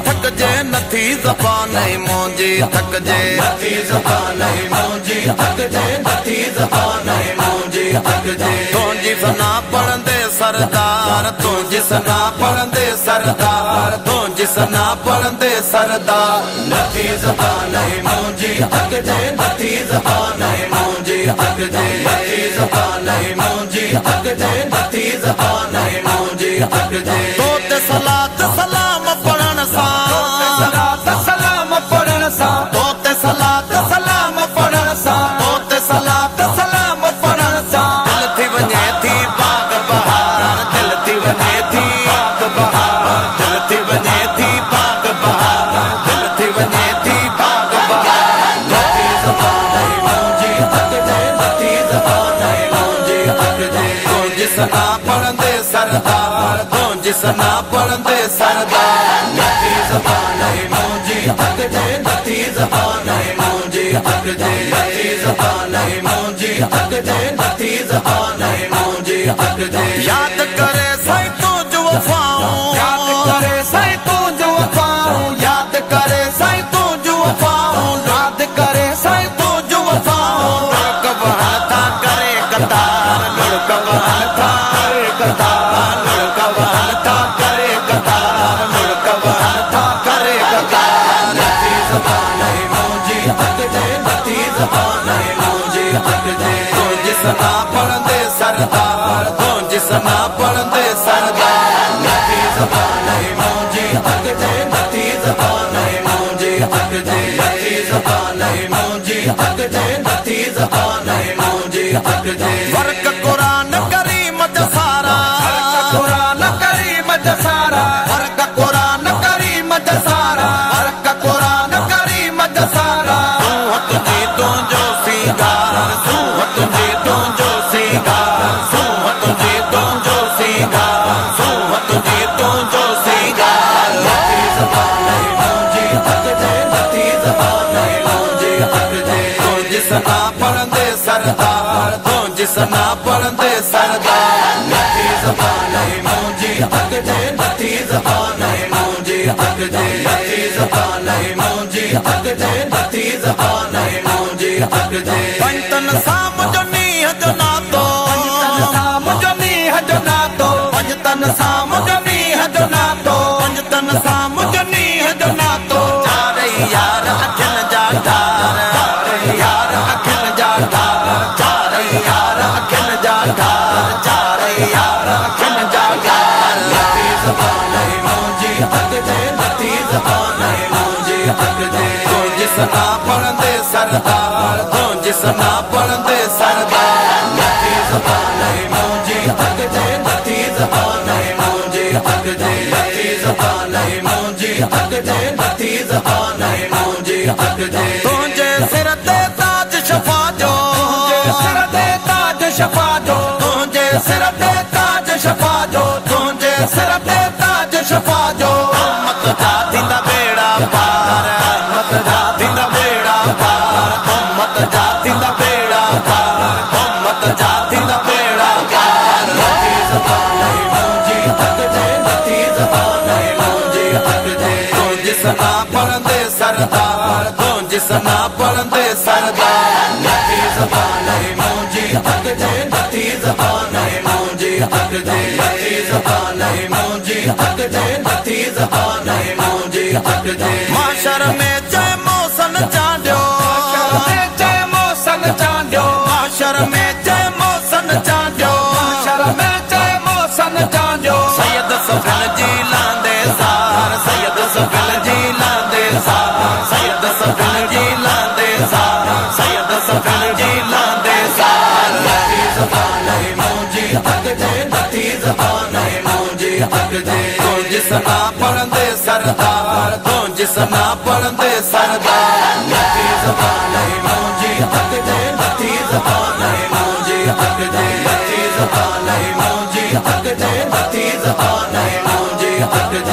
थक जे नथी ज़बान मुंहिंजी थक जे नथी ज़बान मुंहिंजी थक जे नथी ज़बान मुंहिंजी थक जे तुंहिंजी सना पढ़ंदे सरदार तुंहिंजी सना पढ़ंदे सरदार तुंहिंजी सना पढ़ंदे सरदार नथी ज़बान मुंहिंजी थक जे नथी ज़बान मुंहिंजी थक जे नथी ज़बान मुंहिंजी थक जे नथी ज़बान मुंहिंजी थक जे तो ते सलात सलाम पढ़ण सां सलात सलाम पढ़ण सां तो ते सलात सलाम पढ़ण सां तो ते सलात सलाम पढ़ण सां दिल थी वञे थी बाग बहार दिल थी वञे थी बाग बहार दिल थी वञे थी बाग बहार दिल थी वञे थी बाग बहार नथी ज़बान मुंहिंजी थक जे नथी ज़बान मुंहिंजी थक जे तुंहिंजी सना पढ़ंदे सरदार तुंहिंजी सना पढ़ंदे सरदार नथी ज़बान मुंहिंजी थक जे नथी ज़बान मुंहिंजी थक जे नथी ज़बान मुंहिंजी थक जे नथी ज़बान मुंहिंजी थक जे यादि करे साईं तुंहिंजूं वफ़ाऊं यादि करे साईं तुंहिंजूं वफ़ाऊं यादि करे साईं तुंहिंजूं वफ़ाऊं यादि करे साईं तुंहिंजूं वफ़ाऊं लुड़क वहण था करे कतार लुड़क वहण था करे कतार लुड़क वहण था करे कतार लुड़क वहण था करे कतार नथी ज़बान मुंहिंजी थक जे नथी ज़बान मुंहिंजी थक जे तुंहिंजी सना पढ़ंदे सरदार तुंहिंजी सना पढ़ंदे सरदार नथी ज़बान मुंहिंजी थक जे नथी ज़बान मुंहिंजी थक जे नथी ज़बान मुंहिंजी थक जे नथी ज़बान मुंहिंजी थक जे वर्क क़ुरान करीम जा सारा क़ुरान करीम जा सारा वर्क क़ुरान करीम जा सारा वर्क क़ुरान करीम जा सारा सूहत जी तुंहिंजो सींगार सूहत जी तुंहिंजो सींगार सूहत जी तुंहिंजो सींगार सूहत जी तुंहिंजो सींगार नथी ज़बान मुंहिंजी थक जे नथी ज़बान मुंहिंजी थक जे तुंहिंजी सना पढ़ंदे सरदार तुंहिंजी सना पढ़ंदे सरदार नथी ज़बान मुंहिंजी थक जे नथी ज़बान मुंहिंजी थक जे नथी ज़बान मुंहिंजी थक जे नथी ज़बान मुंहिंजी थक जे पंजतन सां मुंहिंजो नींहं जो नातो मुंहिंजो नींहं जो नातो पंजतन सां मुंहिंजो नींहं जो नातो पंजतन सां मुंहिंजो नींहं जो नातो चारई यार अखियुनि जा धार चारई यार अखियुनि जा धार चारई यार अखियुनि जा धार चारई यार अखियुनि जा धार नथी ज़बान मुंहिंजी थक जे नथी ज़बान मुंहिंजी थक जे तुंहिंजी सना पढ़ंदे सरदार तुंहिंजी सना पढ़ंदे सरदार नथी ज़बान मुंहिंजी थक जे नथी ज़बान मुंहिंजी थक जे नथी ज़बान मुंहिंजी थक जे नथी ज़बान मुंहिंजी थक जे तुंहिंजे सिर ते ताज शफ़ा जो तुंहिंजे सिर ते ताज शफ़ा जो तुंहिंजे सिर ते ताज शफ़ा जो तुंहिंजे सिर ते ताज शफ़ा जो उम्मत जा थींदा बेड़ा पार उम्मत जा थींदा बेड़ा पार उम्मत जा थींदा बेड़ा पार उम्मत जा थींदा बेड़ा पार नथी ज़बान मुंहिंजी थक जे नथी ज़बान मुंहिंजी थक जे तुंहिंजी सना पढ़ंदे सरदार तुंहिंजी सना पढ़ंदे सरदार नथी ज़बान मुंहिंजी थक जे नथी ज़बान मुंहिंजी थक जे नथी ज़बान मुंहिंजी थक जे नथी ज़बान मुंहिंजी थक जे माशर में जय मौसन चांडियो जय मौसन चांडियो माशर में जय मौसन चांडियो माशर में जय मौसन चांडियो सैयद सफ़िल जी लांदे सार सैयद सफ़िल जी लांदे सार सैयद सफ़िल जी लांदे सार सैयद सफ़िल जी लांदे सार नथी ज़बान मुंहिंजी थक जे नथी ज़बान मुंहिंजी थक जे तुंहिंजी सना पढ़ंदे सरदार तुंहिंजी सना पढ़ंदे सरदार नथी ज़बान मुंहिंजी थक जे नथी ज़बान मुंहिंजी थक जे नथी ज़बान मुंहिंजी थक जे नथी ज़बान मुंहिंजी थक जे